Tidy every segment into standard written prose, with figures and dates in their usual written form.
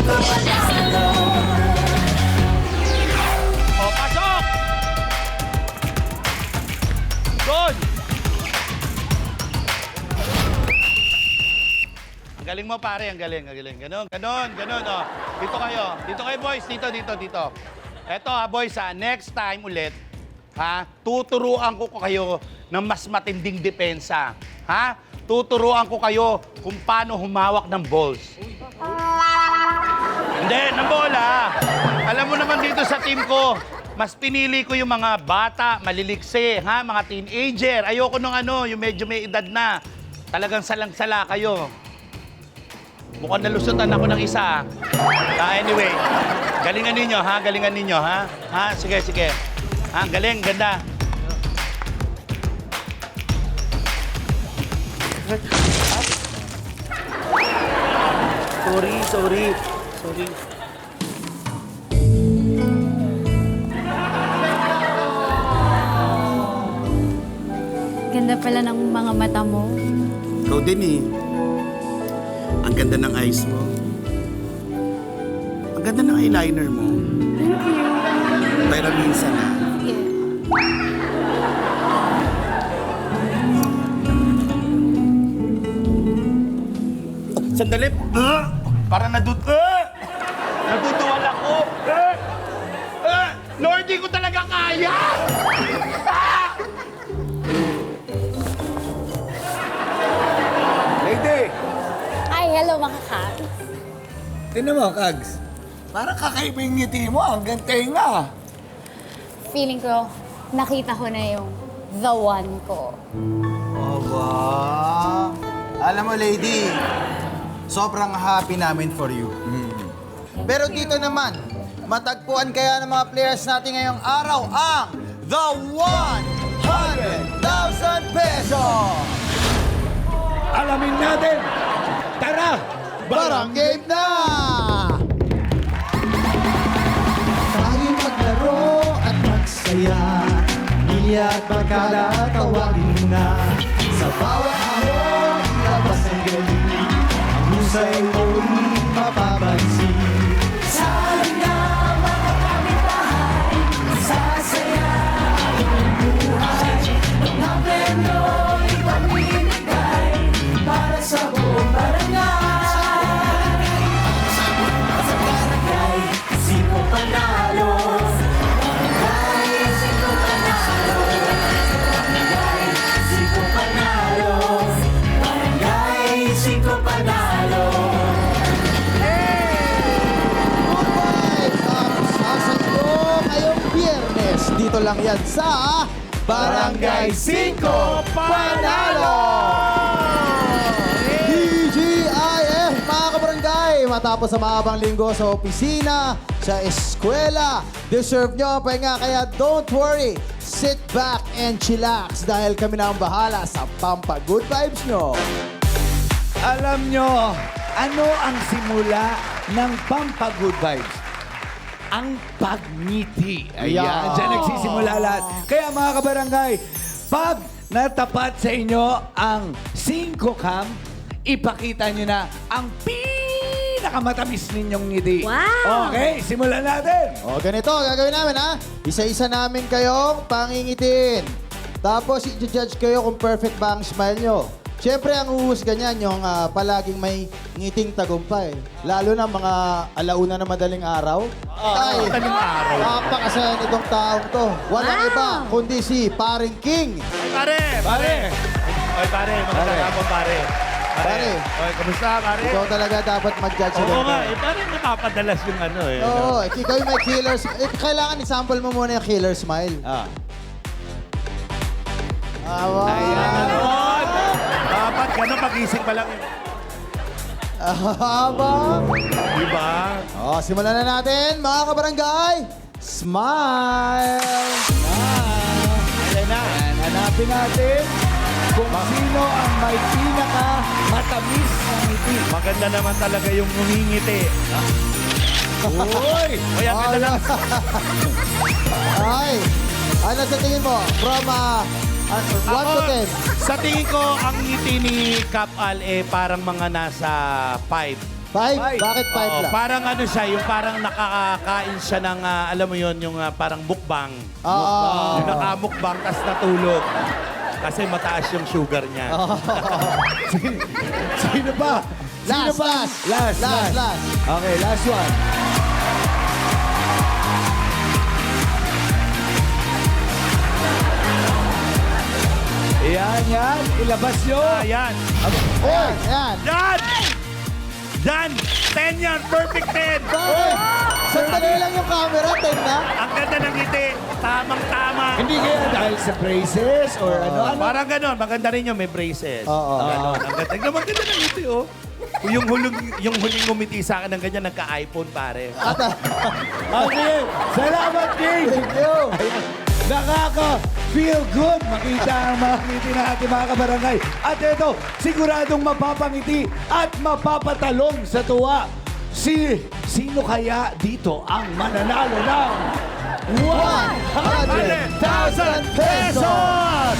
ko panalo. O, pasok! Doon! Ang galing mo, pare. Ang galing, ang galing. Ganon, ganon, ganon. O, dito kayo. Dito kayo, boys. Dito, dito, dito. Eto, ha, boys, ha. Next time ulit, ha, tuturuan ko kayo ng mas matinding depensa. Ha? Tuturuan ko kayo kung paano humawak ng balls. Hindi, ng bola. Alam mo naman dito sa team ko, mas pinili ko yung mga bata, maliliksi, ha? Mga teenager. Ayoko nung ano, yung medyo may edad na. Talagang salang-sala kayo. Mukhang nalusutan ako ng isa. Anyway, galingan ninyo, ha? Galingan ninyo, ha? Ha? Sige, sige. Ha? Galing, ganda. Sorry, sorry. Sorry. Ganda pala ng mga mata mo. Ikaw din eh. Ang ganda ng eyes mo. Ang ganda ng eyeliner mo. Thank you. Pero minsan ah. Sandali. Para naduduwal ako. Lord, di ko talaga kaya. Lady! Ay, hello mga kat. Tinan mo, Kags. Parang kakaiba yung ngiti mo. Ang ganteng-nga. Feeling ko, nakita ko na yung the one ko. Aba. Alam mo, lady, sobrang happy namin for you. Pero dito naman, matagpuan kaya ng mga players natin ngayong araw ang the 100,000 pesos! Alamin natin! Tara! Barang game na! Tayo maglaro at magsaya, pamilya at barkada, tawagin mo na. Sa bawat hamon, labas ang galing, ang husay mo mapapansin. Sa halina, mga kapitbahay, sasaya ang buhay. Mga premyo'y pamimigay para sa buong barangay. Sa barangay, sino panalo? Barangay, sino panalo? Barangay, sino panalo? Barangay, sino panalo? Good vibes ang sasagpo ngayong Biyernes. Dito lang yan sa Barangay 5 Panalo! DGIF, mga kabarangay! Matapos sa mahabang linggo sa opisina, sa eskwela, deserve nyo ang pahinga. Kaya don't worry, sit back and chillax dahil kami na ang bahala sa Pampa Good Vibes nyo. Alam nyo, ano ang simula ng Pampa Good Vibes? Ang pagngiti. Ayan, Yeah. dyan nagsisimula lahat. Kaya mga kabarangay, pag natapat sa inyo ang 5 cam, ipakita nyo na ang pinakamatamis ninyong ngiti. Wow! Okay, simulan natin. O, ganito, gagawin namin, ha? Isa-isa namin kayong pangingitin. Tapos, i-judge kayo kung perfect ba ang smile nyo. Siyempre, ang uhusga niyan, yung palaging may ngiting tagumpay. Lalo na mga alauna na madaling araw. Ay, madaling araw. napakasaya nitong taong to. Walang Wow! iba, kundi si Paring King. Pare, pare. Oy, pare, magandang hapon, pare. Pare. Oy, kamusta, pare? Ikaw talaga dapat mag-judge. Oo dito. nga, pare, napapadalas yung ano eh. Oo, ikaw yung may killer smile. Kailangan i-sample mo muna yung killer smile. Ah. Awa. Ganon. Dapat ganon, pag-ising pa lang. Aba. Diba? Oh, simulan na natin, mga kabarangay. Smile! Ayan na. Ayan, hanapin natin kung sino ang may pinaka-matamis na ngiti. Maganda naman talaga yung ngumingiti. Uy! Uy, ang ganda lang. Ay, ano sa tingin mo? From 1 to 10. Sa tingin ko, ang ngiti ni Kap Al parang mga nasa 5. Five? Five. Bakit five Oo, lang? parang ano siya, yung parang nakakain siya ng, alam mo yon yung parang mukbang. Oo. Yung nakamukbang, tas natulog. Kasi mataas yung sugar niya. Sino pa? Sino Last, pa? last. Last. Last. Okay, last one. Yan. Ilabas nyo. Ayan. Ayan, ayan. Yan! Yan! 10 yan! Perfect 10! Bakit? Sandali lang yung camera, 10 na. Ang ganda ng ngiti. Tamang-tama. Hindi kaya dahil sa braces or ano? Parang ganon. Maganda rin yun. May braces. Oo. Ganon. Ang ganda. Tignan mo, ang ganda ng ngiti, oh. Yung huling ngumiti sa akin ng ganyan, nagka-iPhone, pare. Okay. Salamat, King. Thank you. Nakaka-feel good makita ang mga ngiti na ating mga kabarangay. At ito, siguradong mapapangiti at mapapatalong sa tuwa. Sino kaya dito ang mananalo ng 100,000 pesos!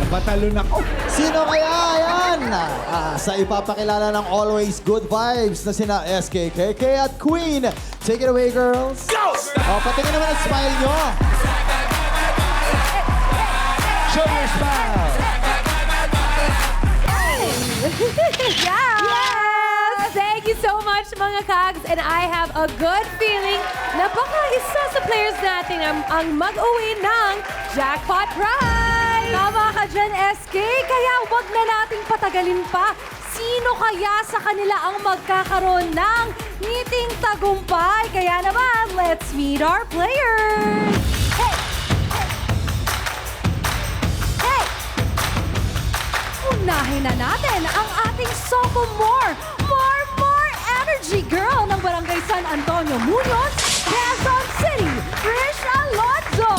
Napatalon ako. Sino kaya yan? Sa ipapakilala ng Always Good Vibes na sina SKKK at Queen. Take it away, girls. Go! Patingin naman ang smile nyo. Show your smile. Yes! Thank you so much, mga kags. And I have a good feeling na baka isa sa players natin ang mag-uwi ng jackpot prize! Tama ka dyan, SK. Kaya wag na nating patagalin pa. Sino kaya sa kanila ang magkakaroon ng ngiting tagumpay? Kaya naman, let's meet our players! Hey! Unahin na natin ang ating sophomore, more energy girl ng Barangay San Antonio Muñoz, Quezon City, Trish Alonzo.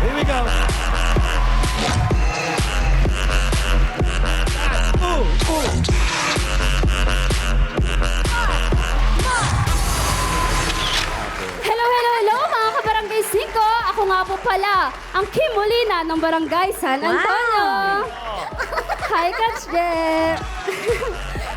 Here we go. Hello, mga kabarangay 5. Ako nga po pala, ang Kim Molina ng Barangay San Antonio. Hi, Coach Je.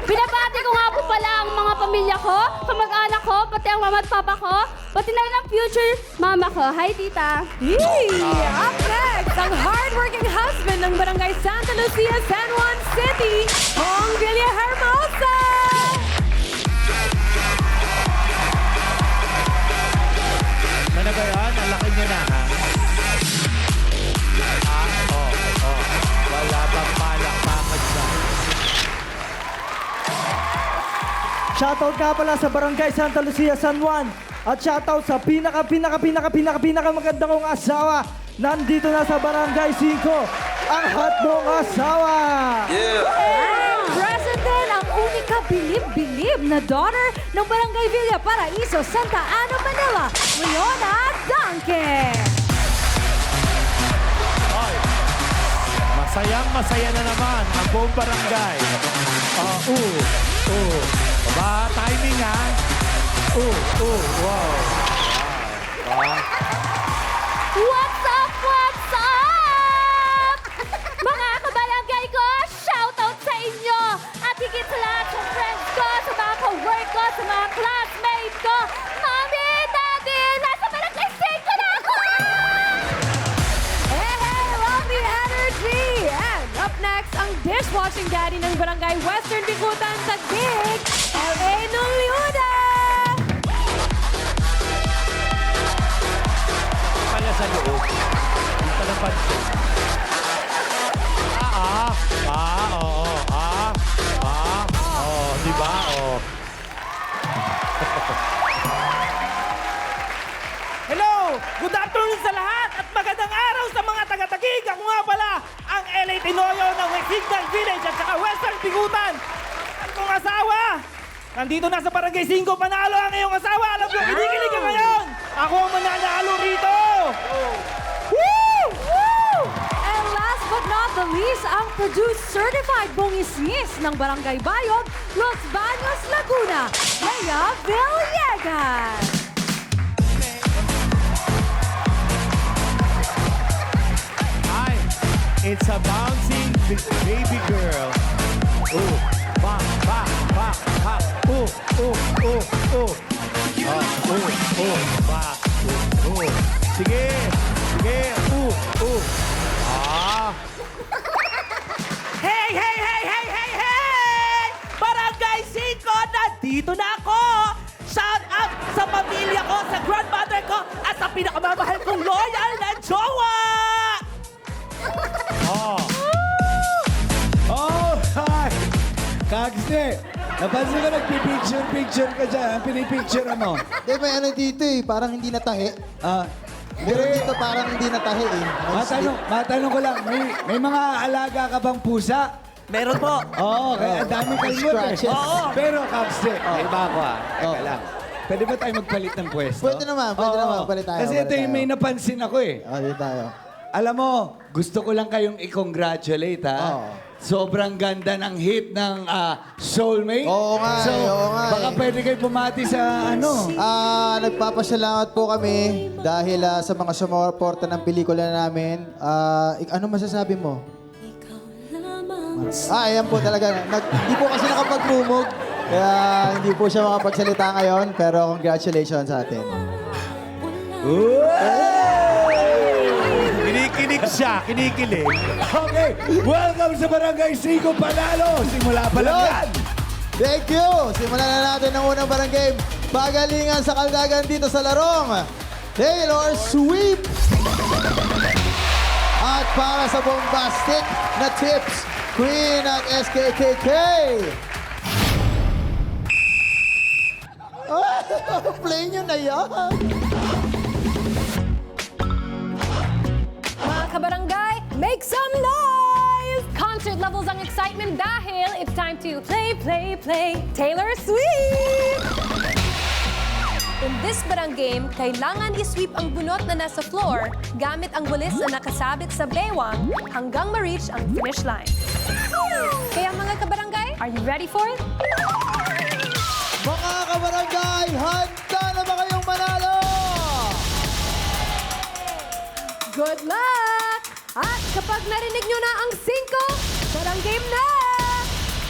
Binabati ko nga po pala ang mga pamilya ko, kamag-anak ko, pati ang mama at papa ko, pati na rin ang future mama ko. Hi, tita. Hey! Up next, ang hardworking husband ng Barangay Santa Lucia, San Juan City, Hong Villahermosa. Ano ba yan? Ang laki niya na, ha? Wala bang palakpakan sa... Shoutout nga pala sa Barangay Santa Lucia, San Juan. At shoutout sa pinaka maganda kong asawa. Nandito na sa Barangay 5, ang hot mong asawa. And present din ang unika bilib-bilib na daughter ng Barangay Villa Paraiso, Santa Ana, Manila, Leona Danke. Masayang-masaya na naman ang buong barangay. Ba, timing, ha? Wow. What's up? Mga kabarangay ko, shoutout sa inyo! At higit sa lahat sa friends ko, sa mga ka-work ko, sa mga classmates ko, Mami, Daddy, nasa barangay 5 na ako! Hey, love the energy! And up next, ang dishwashing daddy ng Barangay Western Bikutan, Taguig, L.A. Nuliuda! Pala sa loob. Hindi pa napansin. Di ba? Hello! Good afternoon sa lahat at magandang araw sa mga taga-Taguig. Ako nga pala, ang LA Tinoyo ng Signal Village at saka Western Bigutan. Ang kong asawa! Nandito na sa Barangay 5, panalo ang iyong asawa. Alam ko, kinikilig ka ngayon. Ako ang mananalo rito. Woo! Woo! And last but not the least, ang Produce Certified Bongisnis ng Barangay Bayog, Los Baños, Laguna, Lea Villegas. Hi, it's a bouncing baby girl. Ba. Sige. Sige. Hey, hey, hey, hey, hey, hey! Barangay 5, nandito na ako! Shout out sa pamilya ko, sa grandmother ko, at sa pinakamamahal kong loyal na jowa! Oh, hi! Kagsne, napansin ko nagpipicture-picture ka dyan. Ang pinipicture mo. Hindi, may ano dito eh. Parang hindi natahi. Ah, Meron dito parang hindi natahi eh. matanong ko lang, may mga alaga ka bang pusa? Meron po. Oo, kaya ang dami kalmot eh. Scratches. Oo. Pero, Kagsne, may iba ako Teka lang. Pwede ba tayo magpalit ng pwesto? Pwede naman, pwede Oo. naman. Palit tayo. Kasi ito yung may napansin ako eh. Dito tayo. Alam mo, gusto ko lang kayong i-congratulate, ha? Oo. Sobrang ganda ng hit ng Soulmate. Oo nga So, eh, oo nga baka eh. pwede kayo bumati sa ano. Nagpapasalamat po kami dahil sa mga sumuporta ng pelikula namin. Ano masasabi mo? Ayan po talaga. Hindi po kasi nakapag-rumog. Kaya hindi po siya makapagsalita ngayon. Pero congratulations sa atin. Kinikilig siya, kinikilig. Okay, welcome sa Barangay 5 Panalo. Simula pa lang Yun. yan. Thank you! Simulan na natin ang unang barang game. Pagalingan sa kaldagan dito sa larong. Taylor Swift! At para sa bombastic na tips, Queen at SKKK! Play nyo na yan! Mga kabarangay, make some noise! Concert levels ang excitement dahil it's time to play, play, play Taylor Swift! In this barang game, kailangan i-sweep ang bunot na nasa floor gamit ang walis na nakasabit sa baywang hanggang ma-reach ang finish line. Kaya mga kabarangay, are you ready for it? Mga kabarangay, handa na ba kayong manalo? Good luck! At kapag narinig nyo na ang 5, barang game na!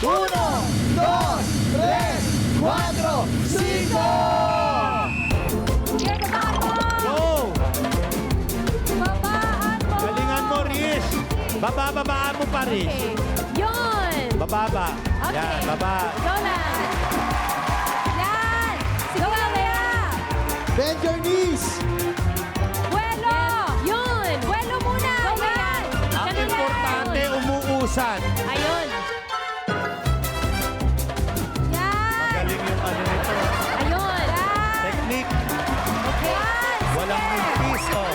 1, 2, 3, 4, 5! Sige, babaan mo! Go! Babaan mo! Galingan mo, Riz. Bababaan mo pa, Riz. Okay. Yun! Bababa. Okay. Yan, baba. Go lang! Yan! Go lang, Lea! Bend your knees! Buelo! Yun! Buelo muna! Go, Lea! Ang importante, umuusan. Ayun! Yan! Galing yung ano nito. Ayun! Technique. Yan! Walang nipis, oh.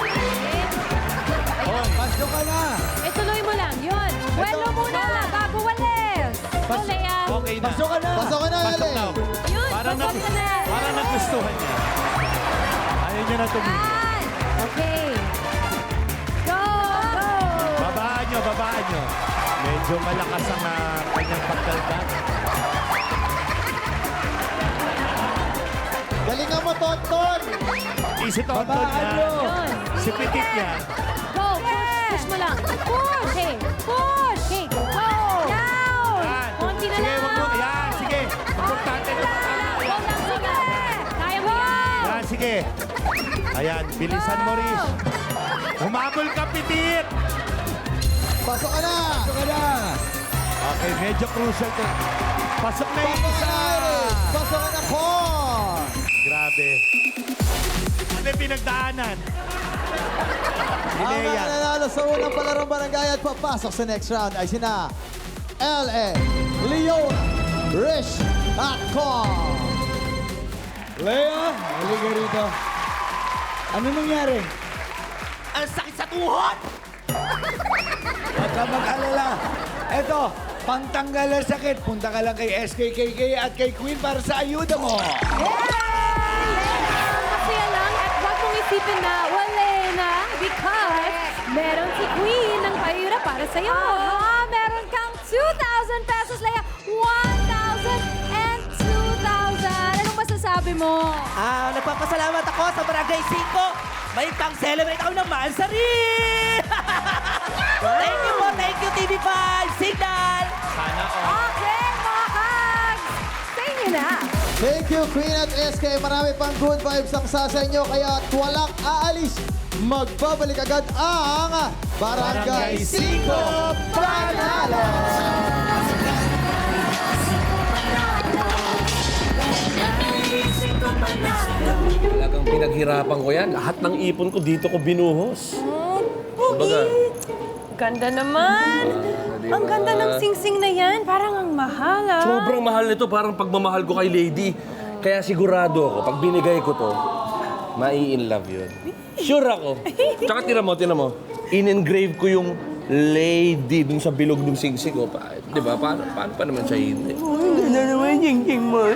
Hoy. Pasok ka na. Ituloy mo lang. Yun! Buelo muna! Bago walis! Go, Lea! Okay na. Pasok ka na. Pasok ka na, Pasok Ale! na. Yun! Para Pasok ka na! nagustuhan niya. Ayaw niya na tumingin. Yan! Okay. Go! Go! Babaan nyo, babaan nyo. Medyo malakas ang kanyang pagdaldag. Galingan mo, Tonton! Easy tonton Babaan niya. nyo. Yun! Si Petit niya. Go! Push! Push mo lang! Push! Okay! Push! Okay! Go! Down! Yan. Konti na Sige, lang! wag mo. Yan, sige. Importante na. Go lang! Go lang! Kaya mo yan! Yan, sige. Ayan, bilisan mo, Riz. Humabol ka, Petit. Pasok ka na! Pasok ka na. Okay, medyo crucial to. Pasok na yung Pasok ka isa. na, Iris! Pasok ka na, Con! Grabe. Ano yung pinagdaanan? Si Ang Lea. nananalo sa unang palarong barangay at papasok sa next round ay sina L.A., Leon, Rish, at Con! Lea, halika rito. Ano nangyari? Ang sakit sa tuhod! Huwag ka mag-alala. Eto, pangtanggal ng sakit. Punta ka lang kay SKKK at kay Queen para sa ayuda mo. Masaya lang at huwag mong isipin na wala na because meron si Queen ng payura para sa'yo. Meron kang 2,000 pesos, Lea. 1,000 and 2,000. Anong masasabi mo? Nagpapasalamat ako sa Barangay 5. May pang-celebrate ako ng Mansari! Thank you TV5! Signal! Sana all. Okay, mga kags! Sa inyo na. Thank you, Queen at SK. Marami pang good vibes ang sasa inyo, kaya walang aalis. Magbabalik agad ang Barangay 5 Panalo! Talagang pinaghirapan ko yan. Lahat ng ipon ko dito ko binuhos. Kumbaga, Ganda naman. diba? Ang ganda ng singsing na yan. Parang ang mahal, ah. sobrang mahal nito. Parang pagmamahal ko kay Lady. Kaya sigurado ako, pag binigay ko to, mai-in love yun. Sure ako. Tsaka tira mo. In-engrave ko yung Lady dun sa bilog ng singsing ko. Di ba? Paano pa naman siya hindi? Ganda naman yung singsing mo.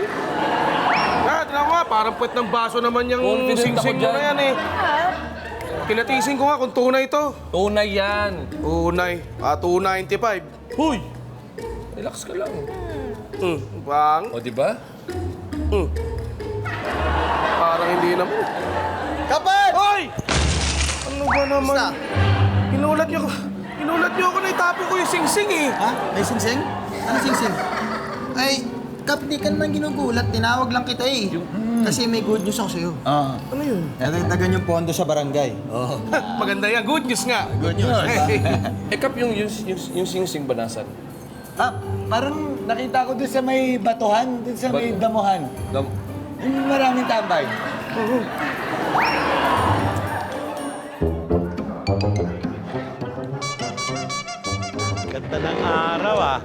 Tignan ko nga, parang puwet ng baso naman yung Confident ako singsing mo dyan. na yan eh. Kinatisin ko nga kung tunay to. Tunay yan. Tunay. 295. Huy! Relax ka lang. Bang. O, di ba? Parang hindi naman. Kapal! Hoy! Ano ba naman? Inulat niyo ako na itapon ko yung singsing eh. Ha? May singsing? Ano singsing? Ay, Kap, di ka naman ginugulat. Tinawag lang kita eh. Kasi may good news ako sa'yo. Ano yun? Nadagdagan yung pondo sa barangay. Maganda yan. Good news nga. Good news. Eh, Kap, yung singsing ba nasan? Parang nakita ko doon sa may batuhan, doon sa may damuhan. Yung maraming tambay. Ganda ng araw, ah.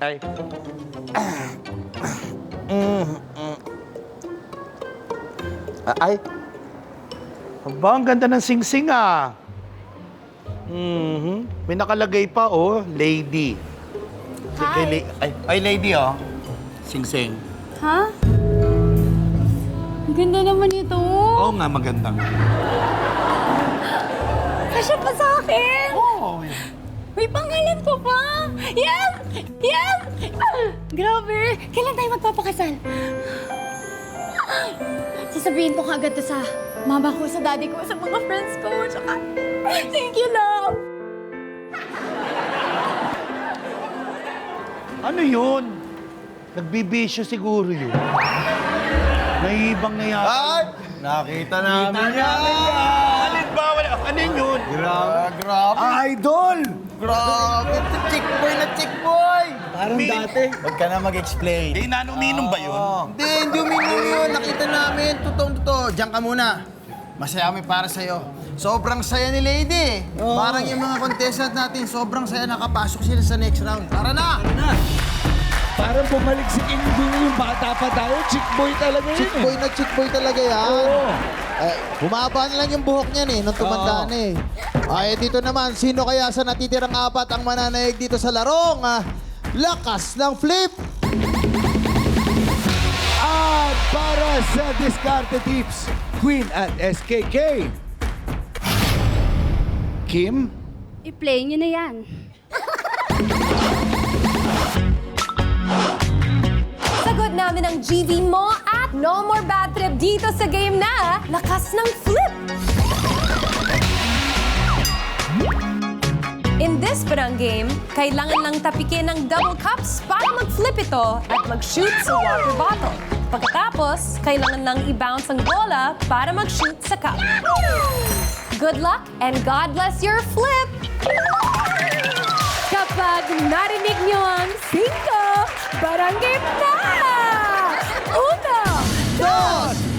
Ay. Ay. Aba, ang ganda ng singsing, ah. May nakalagay pa, oh, Lady. Hi. Ay, Lady, oh. Singsing. Ha? Ang ganda naman ito. Oo nga, magandang. Kasya pa sa akin. Oo. May pangalan ko pa. Yan! Yan! Grabe. Kailan tayo magpapakasal? Sasabihin ko kagad to sa mama ko, sa daddy ko, sa mga friends ko. Tsaka, thank you, love. Ano yun? Nagbibisyo siguro yun. Naibang na yata. Ay! Nakita namin yan! Alin ba? Ano yun? Grabe! Idol! Grabe! Chick boy na chick boy! Parang dati. Huwag ka na mag-explain. Eh, nanuminom ba yun? Hindi uminom yun. Nakita namin. Totoo. Diyan ka muna. Masaya kami para sa'yo. Sobrang saya ni Lady. Parang yung mga contestant natin, sobrang saya nakapasok sila sa next round. Tara na! Parang bumalik si King Ding yung bata pa tayo. Chick boy talaga yun Chick boy na chick boy talaga yan. Oo. Humaba na lang yung buhok niyan eh, nung tumanda na eh. Ay, dito naman, sino kaya sa natitirang apat ang mananaig dito sa larong? Lakas ng flip! At para sa Discarte Tips, Queen at SKK. Kim? I-play nyo na yan. Sagot namin ang GV mo at no more bad trip dito sa game na Lakas ng Flip. In this parang game, kailangan lang tapikin ng double cups para mag-flip ito at mag-shoot sa water bottle. Pagkatapos, kailangan lang i-bounce ang bola para mag-shoot sa cup. Good luck and God bless your flip! Kapag narinig niyo ang 5, barang game na! 1, 2,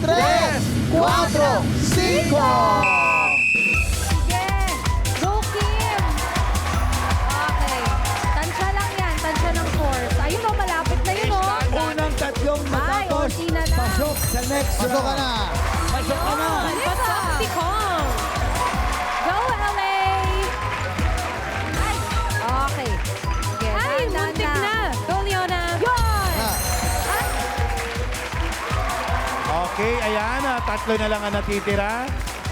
3, 4, 5! Sige. Go, Kim. Okay. Tansya lang yan. Tansya ng force. Ayun o, malapit na yun o. Unang tatlong matapos, unti na lang. pasok sa next round. Pasok ka na! Pasok ka na! Pasok si Kong! Go, LA! Ay, okay. Sige, Ay, muntik na! Go, Leona! Yun! Okay, ayan. Tatlo na lang ang natitira.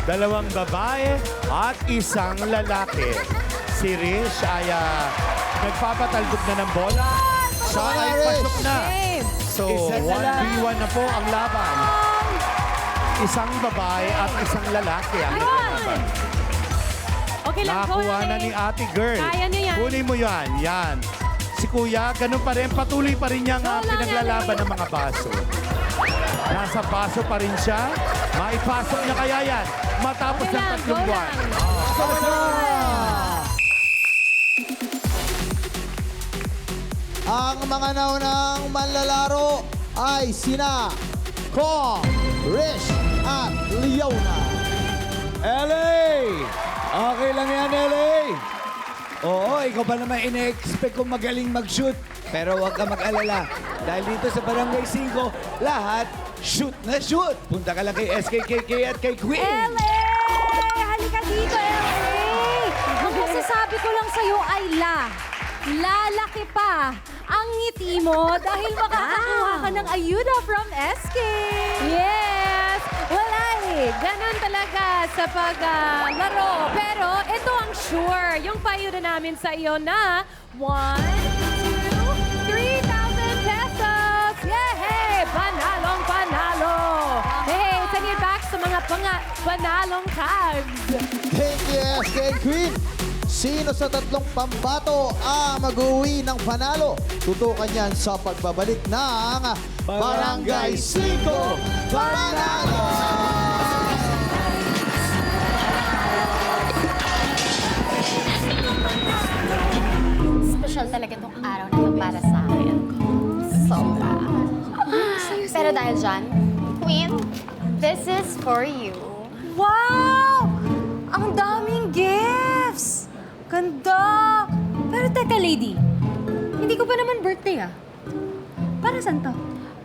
2 babae at 1 lalaki. Si Rish ay nagpapatalbog na ng bola. Siya ay pasok na. So, Isa na lang. 1v1 na po ang laban. 1 babae at 1 lalaki ang naglaban. Okay lang, go, Nakakuha na LA. ni Ate Girl. Kaya niyo yan. Kunin mo yan. Yan. si Kuya, ganun pa rin, patuloy pa rin niyang pinaglalaban ng mga baso. Nasa baso pa rin siya. Maipasok niya kaya yan matapos ng 3 buwan. Ang mga naunang manlalaro ay sina Ko, Rish, at Leona. LA! Okay lang yan, LA. Oo, ikaw pa naman ina-expect kong magaling mag-shoot. Pero huwag ka mag-alala. Dahil dito sa Barangay 5, lahat shoot na shoot. Punta ka lang kay SKKK at kay Queen. LA! Halika dito, LA! Ang masasabi ko lang sa'yo ay lalaki pa ang ngiti mo dahil makakakuha ka ng ayuda from SK. Yes! Wala eh. Ganon talaga sa paglaro. Pero ito ang sure. Yung paayuda namin sa iyo na 1, 2, 3,000 pesos! Yay! Panalong panalo! Hey, send it back sa mga panalong tags. Thank you, SK Queen. Sino sa tatlong pambato ang mag-uwi ng panalo? Tutukan yan sa pagbabalik ng Barangay 5 Panalo! Special talaga itong araw na ito para sa akin. Sobra. Pero dahil dyan, Queen, this is for you. Wow! Ang daming gifts! Ganda! Pero teka, lady. Hindi ko pa naman birthday, ah. Para saan to?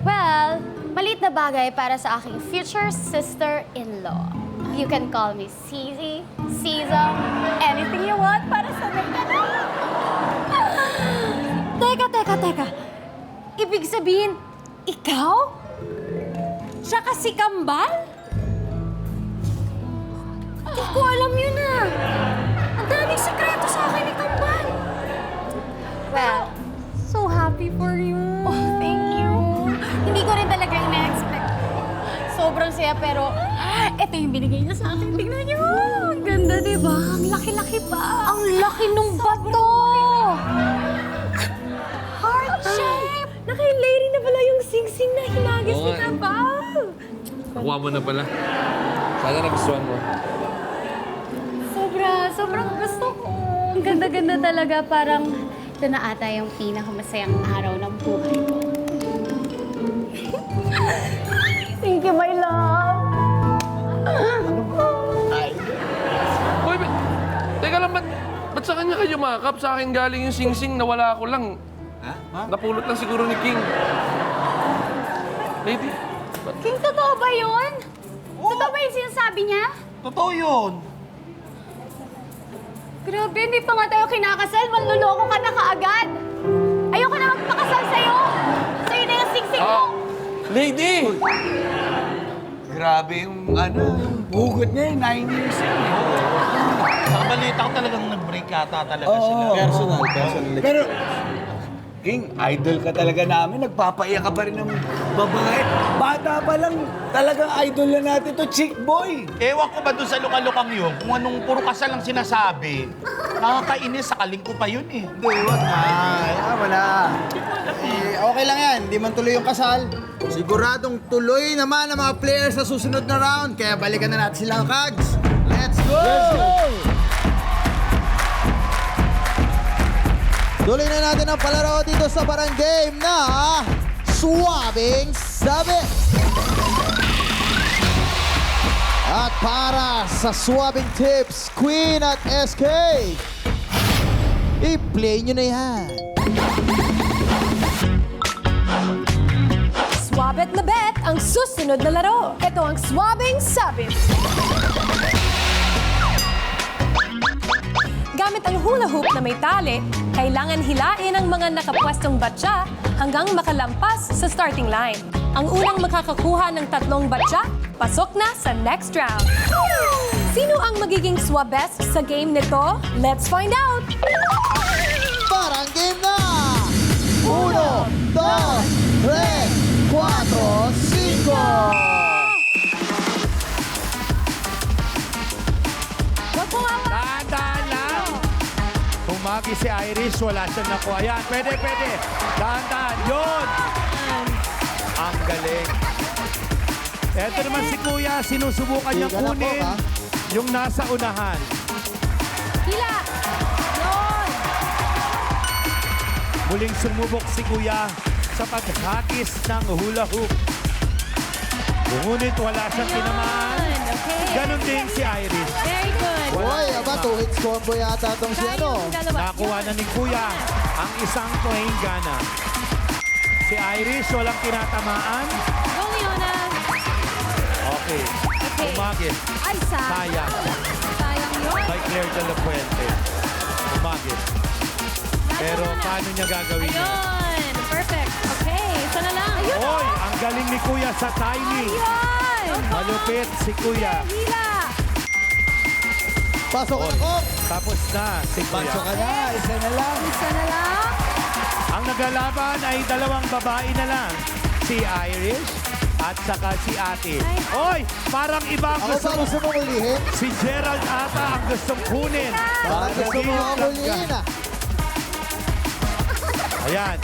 Well, maliit na bagay para sa aking future sister-in-law. You can call me Cizi, Ciza, anything you want para sa mga. Teka. Ibig sabihin, ikaw? Tsaka si Kambal? Hindi ko alam yun ah. Ang daming sekreto sa akin ni Kambal. Well, so happy for you. Oh, thank you. Hindi ko rin talaga ina-expect. Sobrang saya pero ito yung binigay niya sa akin. Tingnan niyo. Ang ganda, di ba? Ang laki-laki pa. Ang laki nung bato. Heart shape. Naka-lady na pala yung sing-sing na hinagis Oo ni nga. Kambal. Nakuha mo na pala. Sana nagustuhan mo. Sobrang gusto ko. Ang ganda-ganda talaga. Parang ito na ata yung pinakamasayang araw ng buhay ko. Thank you, my love. Hoy, teka lang, ba't sa kanya kayo makakap? Sa akin galing yung sing-sing, nawala ako lang. Napulot lang siguro ni King. Lady, King, totoo ba yun? Totoo ba yung sinasabi niya? Totoo yun. Grabe, hindi pa nga tayo kinakasal. Manluloko ka na kaagad. Ayoko na magpakasal sa'yo. Sa'yo na yung singsing mo. Lady! Grabe yung yung hugot niya, 9 years yun. Sa balita ko talagang nag-break yata talaga sila. Personal. Pero, King, idol ka talaga namin. Nagpapaiyak ka pa rin ng babae. Bata pa lang, talagang idol na natin to, chick boy. Ewan ko ba dun sa luka-lukang yun, kung anong puro kasal lang sinasabi. Nakakainis, sakaling ko pa yun eh. Hindi, wag na. Wala. Okay lang yan. Hindi man tuloy yung kasal. Siguradong tuloy naman ang mga players sa susunod na round. Kaya balikan na natin silang Kags. Let's go! Tuloy na natin ang palaro dito sa parang game na Swabing Sabi. At para sa Swabing Tips, Queen at SK, i-play nyo na yan. Swabet na bet ang susunod na laro. Ito ang Swabing Sabi. Gamit ang hula hoop na may tali, kailangan hilain ang mga nakapwestong batya hanggang makalampas sa starting line. Ang unang makakakuha ng 3 batya, pasok na sa next round. Sino ang magiging swabest sa game nito? Let's find out! Parang game na! 1, 2, 3, 4, 5! Dahan-dahan lang. Tumagi si Irish, wala siyang nakuha. Ayan, pwede. Dahan-dahan, yun! Ang galing. Eto naman si Kuya, sinusubukan niyang Higa na po, kunin ha? yung nasa unahan. Hila! Yun! Muling sumubok si Kuya sa paghakis ng hula hoop. Ngunit wala siyang tinamaan. Okay. Ganon din si Irish. Very good. Uy, aba, 2 hits combo yata tong si ano. Nakuha na ni Kuya ang isang tuwing gana. Si Irish walang tinatamaan. Go, Leona. Okay. Okay. Umagis. Ay, Sayang. Sayang yun. By Claire de la Fuente. Umagis. Pero paano niya gagawin yun? Ayun. Perfect. Okay. Isa na lang. Ayun. Oy, ang galing ni Kuya sa timing. Ayun. Malupit si Kuya. Hila. Pasok ka Oy, na, Kong. tapos na si Kuya. Pasok ka na, isa na lang. Isa na lang. Ang naglalaban ay dalawang babae na lang. Si Irish at saka si Ate. Oy, parang iba ang Ako gusto ba mo. gusto mo ulihin? Si Gerald ata ang gustong kunin. Parang gusto mo ako Nag-iingat ulihin, ka. ah. Ayan.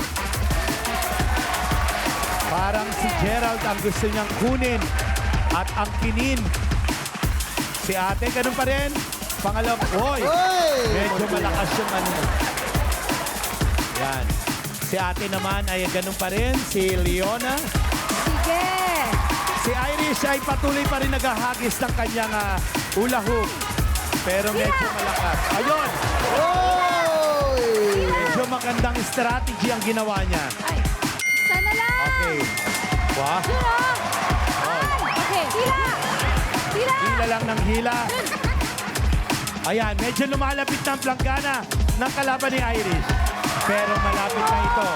Parang si Gerald ang gusto niyang kunin at angkinin. Si Ate, ganun pa rin. Pangalawang, oy, Uy! medyo malakas yung ano. Yan. Si Ate naman ay ganun pa rin. Si Leona. Sige. Si Irish ay patuloy pa rin naghahagis ng kanyang hula hoop. Pero medyo malakas. Ayun! Uy! Medyo magandang strategy ang ginawa niya. Ay. Isa na lang. Okay. Wow. Yun, oh. Ay. Okay. Hila. Hila. Hila lang ng hila. Ayan, medyo lumalapit ng planggana ng kalaban ni Irish. Pero malapit na ito.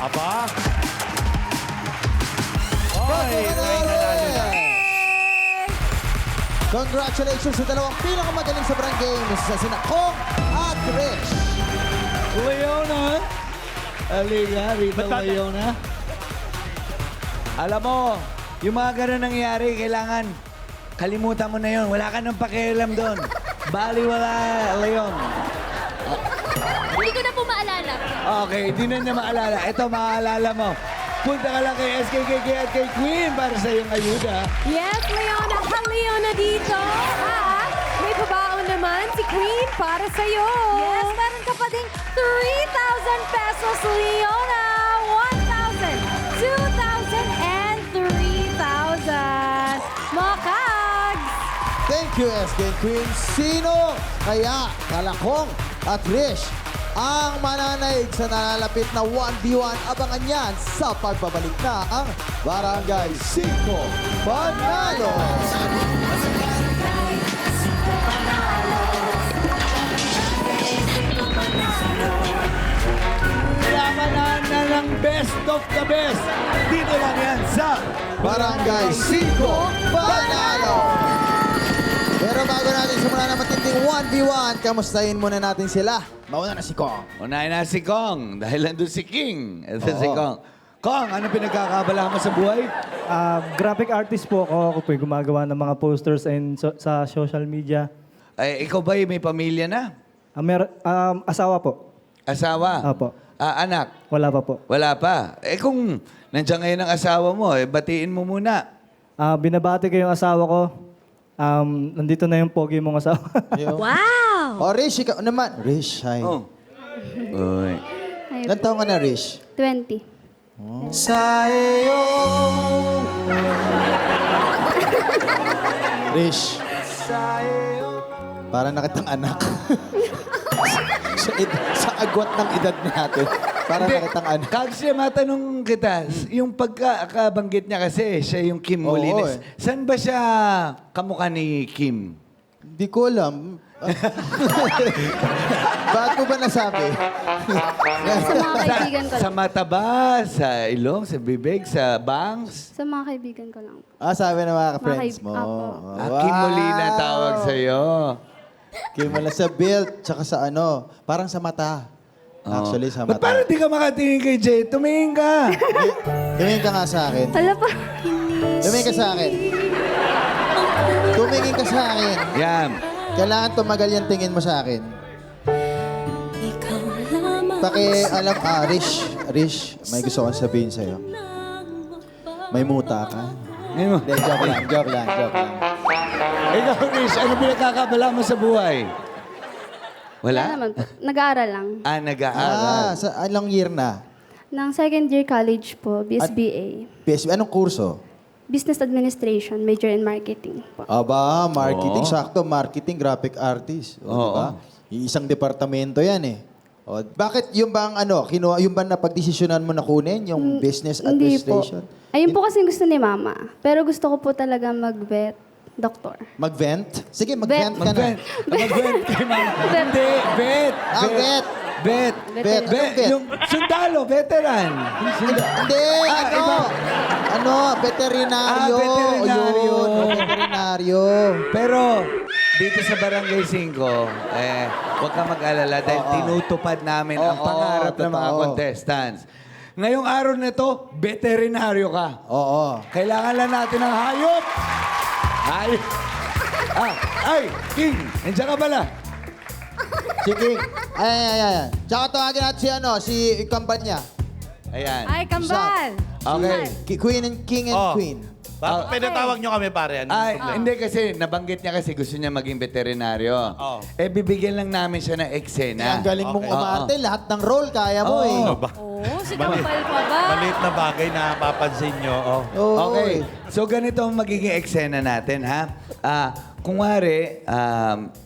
Aba. Oy, may nanalo na. Congratulations sa dalawang pinakamagaling sa barang games sa sina Kong at Rich. Leona. Aliga, Rita Ba't natin- Leona. Alam mo, yung mga ganun nangyayari, kailangan kalimutan mo na yun. Wala ka nang pakialam doon. Baliwala, Leon. Hindi ko na po maalala. Okay, di na niya maalala. Ito, maalala mo. Punta ka lang kay SKKK at kay Queen para sa iyong ayuda. Yes, Leona. Leona dito. May pabaon naman si Queen para sa'yo. Yes, meron ka pa ding 3,000 pesos, Leona. 1,000, 2,000, and 3,000. Mga kags! Thank you, SK Queen. Sino kaya Kalakong at Rich ang mananaig sa nalalapit na 1v1? Abangan yan sa pagbabalik na ang Barangay 5 Panalo! Labanan na ng best of the best. Dito lang yan sa Barangay 5 Panalo! Pero bago natin simulan na matinding 1v1, kamustahin muna natin sila. Mauna na si Kong. Unahin na si Kong dahil nandun si King. Ito si Oo. Kong. Kong, ano pinagkakabala mo sa buhay? Graphic artist po ako. Ako po yung gumagawa ng mga posters and sa social media. Ay, ikaw ba may pamilya na? Asawa po. Asawa? Apo. Anak? Wala pa po. Wala pa. Kung nandiyan ngayon ang asawa mo, batiin mo muna. Binabati ko yung asawa ko. Nandito na yung pogi mong asawa. Wow! O, Rish, ikaw naman. Rish, hi. Oh. Uy. Ilan taon ka na, Rish? 20. Sa iyo. Rish. Sa iyo. Para nakitang anak. sa agwat ng edad natin. Para nakitang anak. Kags, matanong kita, yung pagkakabanggit niya kasi, siya yung Kim Oo, Molines. eh. Saan ba siya kamukha ni Kim? Di ko alam. Bakit mo ba nasabi? Sa mga kaibigan ko Sa lang. mata ba? Sa ilong? Sa bibig? Sa bangs? Sa mga kaibigan ko lang. Sabi ng mga Mga friends mo. Apo. Kim Molina tawag sa'yo. Kim Molina sa build, tsaka sa ano, parang sa mata. Actually, sa Ba't mata. parang di ka makatingin kay Jay? Tumingin ka. Tumingin ka nga sa akin. Hala pa. Tumingin ka sa akin. Tumingin ka sa akin. Yan. Kailangan tumagal yung tingin mo sa akin. alam, Rish, may gusto kong sabihin sa'yo. May muta ka. Hindi, joke lang. Ikaw, Rish, ano pinagkakabala mo sa buhay? Wala Wala? naman po. Nag-aaral lang. Nag-aaral. Sa anong year na? Nang second year college po, BSBA. PSB, anong kurso? Business Administration, major in marketing po. Aba, marketing. Sakto, marketing, graphic artist. O, diba? Isang departamento yan eh. O, bakit yung bang kinuha, yung bang napagdesisyonan mo na kunin, yung business Hindi po. administration? Ayun po kasi gusto ni Mama. Pero gusto ko po talaga mag-vet, doktor. Mag-vent? Sige, mag-vent ka na. Mag-vent kay mama. Hindi, vet. vet. Bet. Bet. Bet. Yung sundalo, veteran. Hindi, veterinaryo. Veterinaryo. Yun, veterinaryo. Pero dito sa Barangay 5, huwag ka mag-alala dahil tinutupad namin ang pangarap ng mga totoo. contestants. Ngayong araw na to, veterinaryo ka. Oo. Kailangan lang natin ng hayop. Hayop. King, nandiyan ka pala. Si King. Ay. Tsaka tawagin natin si Kampanya. Ayan. Ay, kambal! Okay. Queen and King and Queen. Pinatawag nyo kami, pare. Hindi kasi, nabanggit niya kasi gusto niya maging veterinaryo. Bibigyan lang namin siya ng eksena. Ang galing mong umarte. Lahat ng role kaya mo eh. Oh, si kambal pa ba? Maliit na bagay na papansin nyo. Okay. So, ganito ang magiging eksena natin, ha? Kung wari,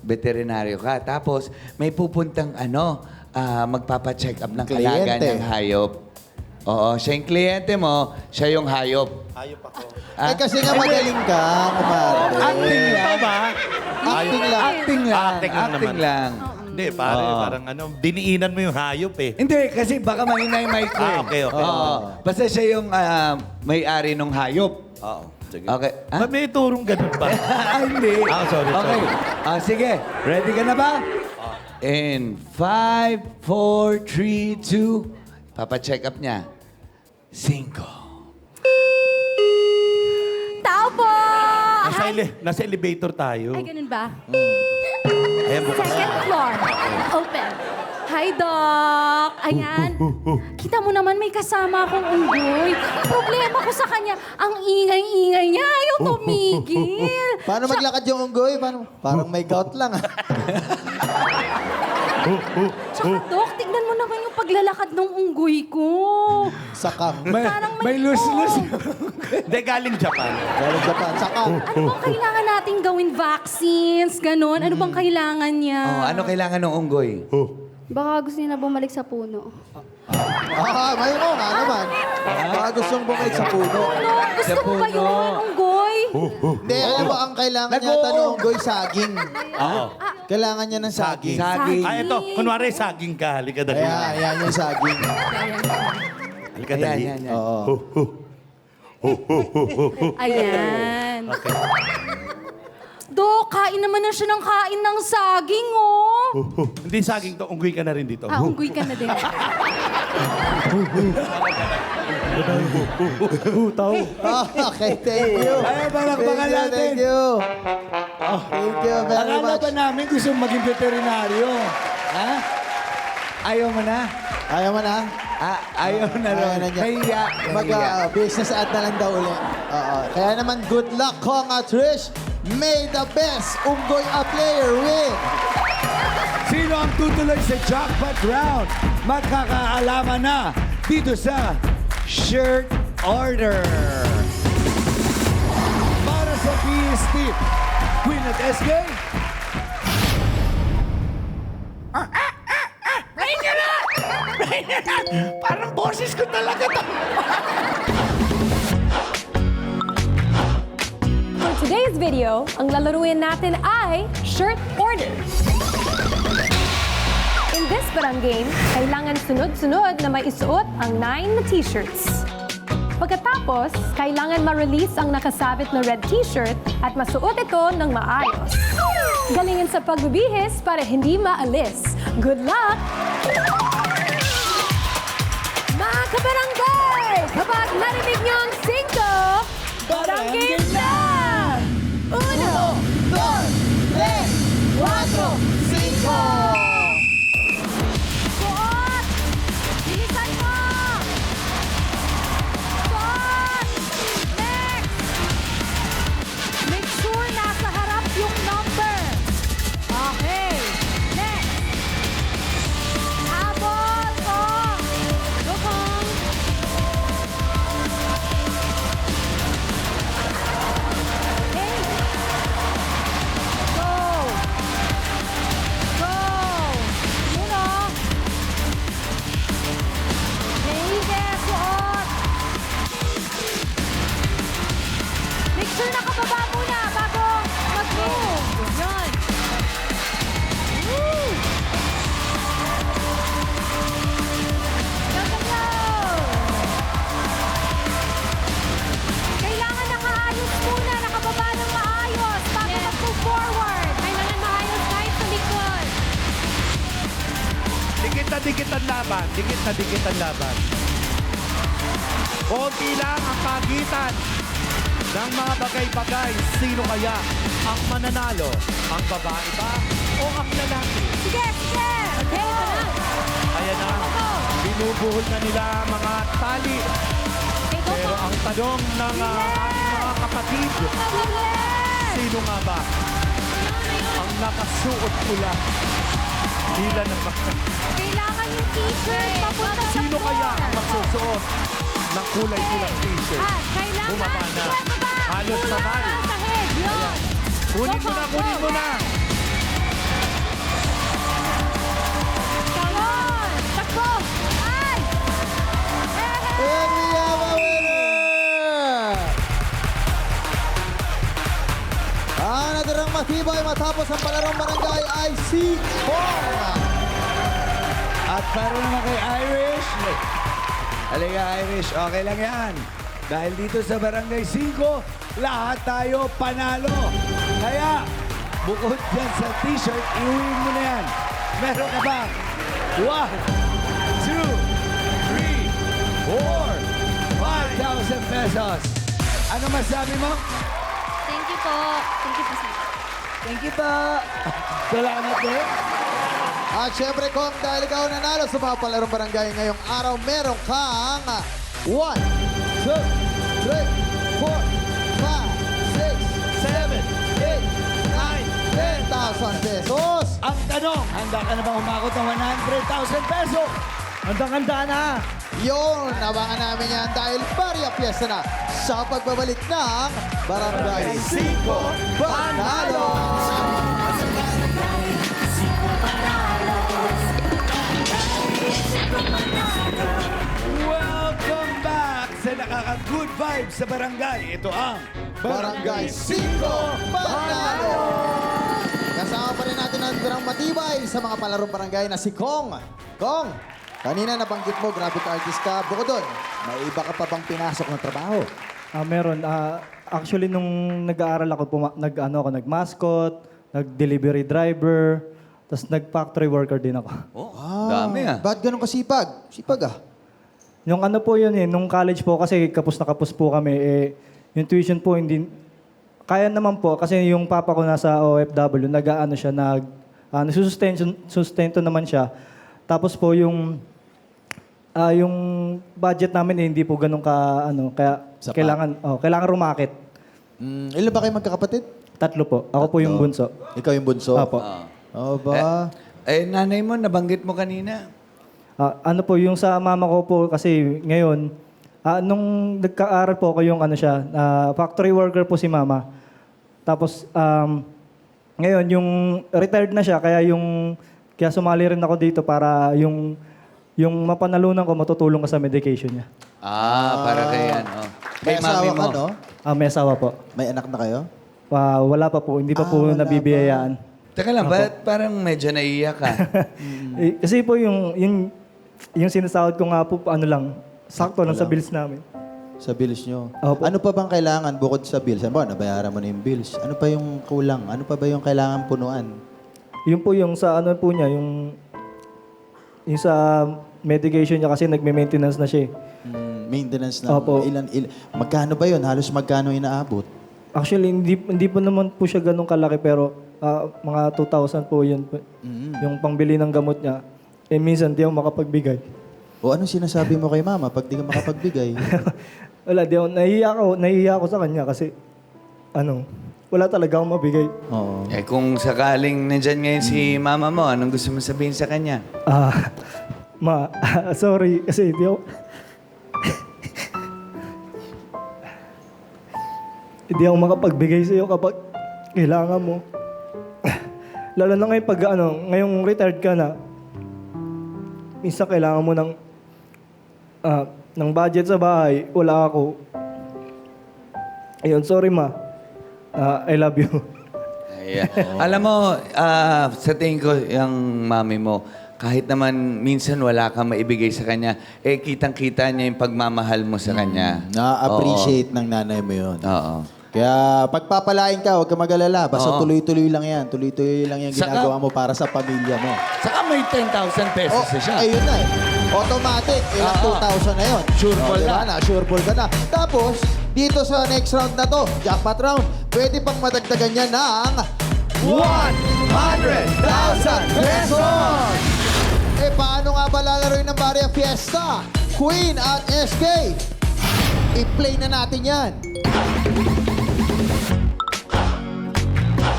veterinaryo ka, tapos may pupuntang magpapacheck up ng kalaga Kliyente. ng hayop. Oo, siya yung kliyente mo, siya yung hayop. Hayop ako. Kasi nga magaling ka, umarte. Acting lang. Acting lang. Acting lang. Acting lang naman. Hindi, pare, parang diniinan mo yung hayop eh. Hindi, kasi baka mahina yung mic ko. Okay. Basta siya yung may-ari ng hayop. Oo. Sige. Okay. May turong ganun ba? Hindi. Sorry. Okay. Sige. Ready ka na ba? In 5, 4, 3, 2. Papa-check up niya. 5. Tao po! Nasa elevator tayo. Ay, ganun ba? Ayan, bukas. Second floor. Open. Hi, Doc! Ayan. Kita mo naman may kasama akong unggoy. Problema ko sa kanya, ang ingay-ingay niya. Ayaw tumigil. Paano maglakad yung unggoy? Parang may gout lang. Tsaka, Doc, tignan mo naman yung paglalakad ng unggoy ko. Sakang. May lus-lus. Hindi, galing Japan. Galing Japan. Sakang. Ano bang kailangan nating gawin? Vaccines? Ganon? Ano bang kailangan niya? Ano kailangan ng unggoy? Baka gusto niya na bumalik sa puno. May mo nga naman. Baka gustong bumalik sa puno. Ano? Gusto mo ba yun, unggoy? Hindi, alam mo, ang kailangan niya ng unggoy, saging. Kailangan niya ng saging. Saging. Ito. Kunwari, saging ka. Halika dali. Ayan yung saging. Halika dali. Yan. Ayan. Dok, kain naman na siya ng kain ng saging, oh. Hindi saging to. Unggoy ka na rin dito. Unggoy ka na din. Okay, thank you. Ay, palakpakan natin. Thank you. Thank you very Akala much. ba namin gusto maging veterinaryo? Ha? Ayaw mo na? Ayaw mo na? Ayaw na rin. Nahiya. Mag-business ad na lang daw ulit. Kaya naman, good luck, Konga Trish. May the best unggoy a player win. Sino ang tutuloy sa jackpot round? Magkakaalaman na dito sa Shirt Order. Para sa PST, Queen at SK. Parang boses ko talaga to. For today's video, ang lalaruin natin ay Shirt Order. In this parang game, kailangan sunod-sunod na maisuot ang 9 na t-shirts. Pagkatapos, kailangan ma-release ang nakasabit na red t-shirt at masuot ito ng maayos. Galingin sa pagbibihis para hindi maalis. Good luck! Mga kabarangay! Kapag narinig niyo ang 5, parang game na! 1, 2, 3, 4, 5! Suot laban. Dikit na dikit ang laban. Konti lang ang pagitan ng mga bagay-bagay. Sino kaya ang mananalo? Ang babae ba o ang lalaki? Sige, sige! Okay, ito na. Ayan na. Binubuhol na nila mga tali. Pero ang tanong ng ating mga kapatid, sino nga ba ang nakasuot pula? Nila ng Kailangan yung t-shirt papunta sa Sino kaya ang magsusuot ng kulay-pulang t-shirt? Kailangan. Bumaba na. Halos Kulang sabay. sa head. Yun. Kunin mo na, kunin mo na. Come on. Takbo. Ay. And we have a winner! Ang natirang matibay matapos ang palarong barangay ay si Kong! At para naman kay Irish. Halika Irish, okay lang yan. Dahil dito sa Barangay 5, lahat tayo panalo. Kaya, bukod dyan sa t-shirt, iuwi mo na yan. Meron ka ba? 1, 2, 3, 4, 5,000 pesos. Ano masabi mo? Thank you po. Thank you po, sir. Thank you po. Salamat din. At syempre, Kong, dahil ikaw nanalo sa mga palarong barangay ngayong araw, meron kang 1, 2, 3, 4, 5, 6, 7, 8, 9, 10,000 pesos. Ang tanong, handa ka na bang umakot ng 100,000 pesos? Handang-handa na. Yun, abangan namin yan dahil Barya Fiesta na sa pagbabalik ng Barangay 5 Panalo! Welcome back sa nakaka-good vibes sa barangay. Ito ang Barangay 5 Panalo! Kasama pa rin natin ang darang matibay sa mga palarong barangay na si Kong. Kong, kanina nabanggit mo, graphic artist ka. Bukod doon, may iba ka pa bang pinasok ng trabaho? Meron. Actually, nung nag-aaral ako, nag-mascot, nag-delivery driver, tapos nag-factory worker din ako. dami ah. Ba't ganun kasipag? Sipag ah. Yung ano po yun nung college po, kasi kapos na kapos po kami, yung tuition po hindi, kaya naman po, kasi yung papa ko nasa OFW, nagsusustento naman siya. Tapos po yung budget namin hindi po ganun kaya Sapat. kailangan rumakit. Ilan ba kayo magkakapatid? 3 po. Ako po yung bunso. Ikaw yung bunso? Apo. Oo ba? Nanay mo, nabanggit mo kanina. Ano po, yung sa mama ko po kasi ngayon, nung nagka-aral po ako yung factory worker po si mama. Tapos, ngayon, yung retired na siya, kaya sumali rin ako dito para yung mapanalunan ko, matutulong ko sa medication niya. Para kay yan. May asawa ka, no? May asawa po. May anak na kayo? Wala pa po, hindi pa po wala nabibiyayaan. Teka lang, ba't parang medyo naiiyak ka? Kasi po yung sinasahod ko nga po, sakto lang sa bills namin. Sa bills nyo. Opo. Ano pa bang kailangan bukod sa bills? Ano ba, nabayaran mo na yung bills? Ano pa yung kulang? Ano pa ba yung kailangan punuan? Yun po yung sa po niya, yung sa medication niya kasi nagme-maintenance na siya. Maintenance na. Opo. Magkano ba yun? Halos magkano inaabot? Actually, hindi po naman po siya ganun kalaki pero mga 2,000 po yun. Yung pangbili ng gamot niya. Minsan di ako makapagbigay. O anong sinasabi mo kay mama pag di ka makapagbigay? Wala, nahihiya ako sa kanya kasi wala talaga akong mabigay. Oo. Kung sakaling nandyan ngayon si mama mo, anong gusto mo sabihin sa kanya? Sorry kasi hindi ako... hindi ako makapagbigay sa iyo kapag kailangan mo. Lalo na ngayon pag ngayong retired ka na, minsan kailangan mo ng budget sa bahay, wala ako. Ayun, sorry ma. I love you. Ayan. Alam mo, sa tingin ko, yung mami mo, kahit naman minsan wala kang maibigay sa kanya, kitang-kita niya yung pagmamahal mo sa kanya. Na-appreciate ng nanay mo yun. Oo. Kaya pagpapalain ka, huwag ka mag-alala. Basta tuloy-tuloy lang yan. Tuloy-tuloy lang yung ginagawa mo para sa pamilya mo. Saka may 10,000 pesos siya. Ayun na eh. automatic, ilang 2,000 na yun. Sure fall diba na. Sure fall ka na. Tapos, dito sa next round na to, jackpot round, pwede pang madagdagan niya ng 100,000 pesos! Eh, paano nga ba lalaroin ng Barya Fiesta? Queen at SK, i-play na natin yan.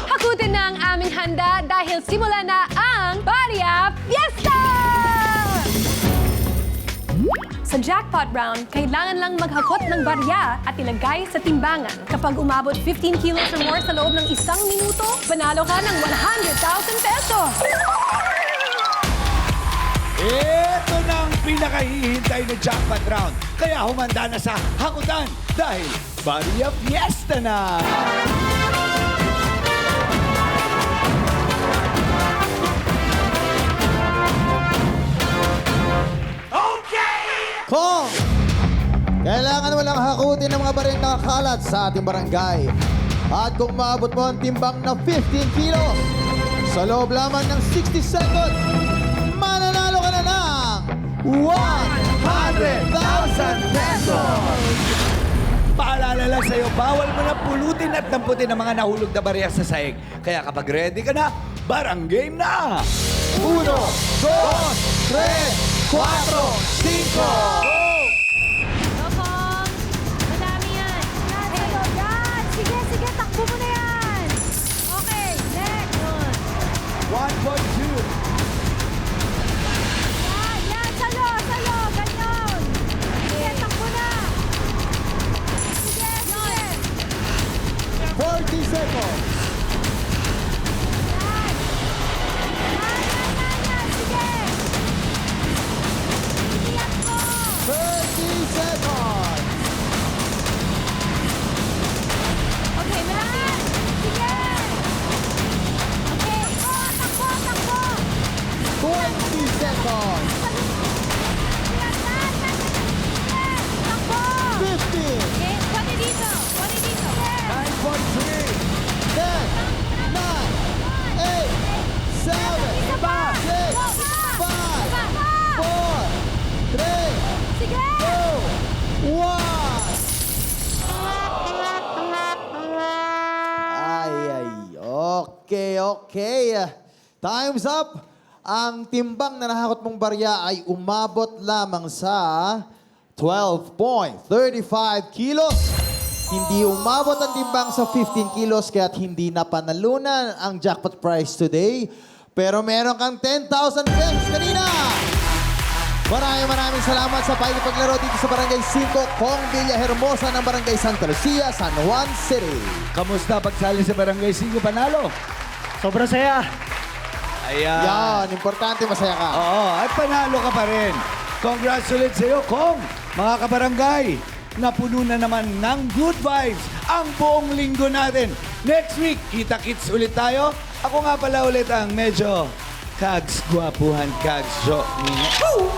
Hakutin na ang aming handa dahil simula na ang Barya Fiesta! Sa jackpot round, kailangan lang maghakot ng barya at ilagay sa timbangan. Kapag umabot 15 kilos or more sa loob ng 1 minuto, panalo ka ng 100,000 pesos! Ito na ang pinakahihintay na jackpot round. Kaya humanda na sa hakutan dahil Barya Fiesta na! Kong! Kailangan mo lang hakutin ng mga baryang nakakalat sa ating barangay. At kung maabot mo ang timbang na 15 kilos, sa loob lamang ng 60 seconds, mananalo ka na ng 100,000 pesos! Paalala lang sa'yo, bawal mo na pulutin at damputin ang mga nahulog na barya sa sahig. Kaya kapag ready ka na, barang game na! 1, 2, 3, 4, 5! Lokong! Madami yan! Yan! Sige, sige, takbo mo na yan! Okay, next one. 1.2. Yan, salo, ganyan! Sige, takbo na! Sige, sige! 40 seconds! Sige! Iyak mo! 30 seconds! Okay, malaki! Sige! Okay, takbo, takbo! 20 seconds! Takbo! 15! Okay, pwede dito! Pwede dito! 9.3. 10, 9, 8, 7, 6, 5, 4, 3, Sige! 2, 1! Okay. Time's up! Ang timbang na nahakot mong barya ay umabot lamang sa 12.35 kilos. Hindi umabot ang timbang sa 15 kilos kaya't hindi na panalunan ang jackpot prize today. Pero meron kang 10,000 pesos kanina! Maraming salamat sa pakikipaglaro dito sa Barangay 5, Kong Villahermosa ng Barangay Santa Lucia, San Juan City. Kamusta pagsali sa Barangay 5 Panalo? Sobrang saya. Ayan. Yan, importante masaya ka. Oo, at panalo ka pa rin. Congrats ulit sa'yo, Kong. Mga kabarangay, napuno na naman ng good vibes ang buong linggo natin. Next week, kita-kits ulit tayo. Ako nga pala ulit ang medyo Kags, Gwapuhan, Kags, Jo, Nino.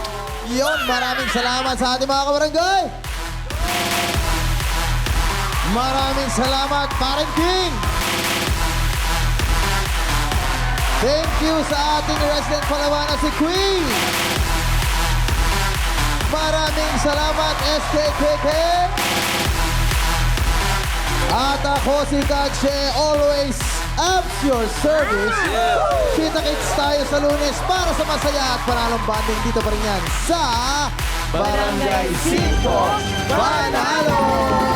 Yun, maraming salamat sa ating mga kabarangay. Maraming salamat, Parang King. Thank you sa ating resident Palawan na si Queen. Maraming salamat, SKKK. At ako si Kagshe, always at your service. Kita-kits tayo sa Lunes para sa masaya at panalong banding dito pa rin yan sa Barangay 5 Panalo!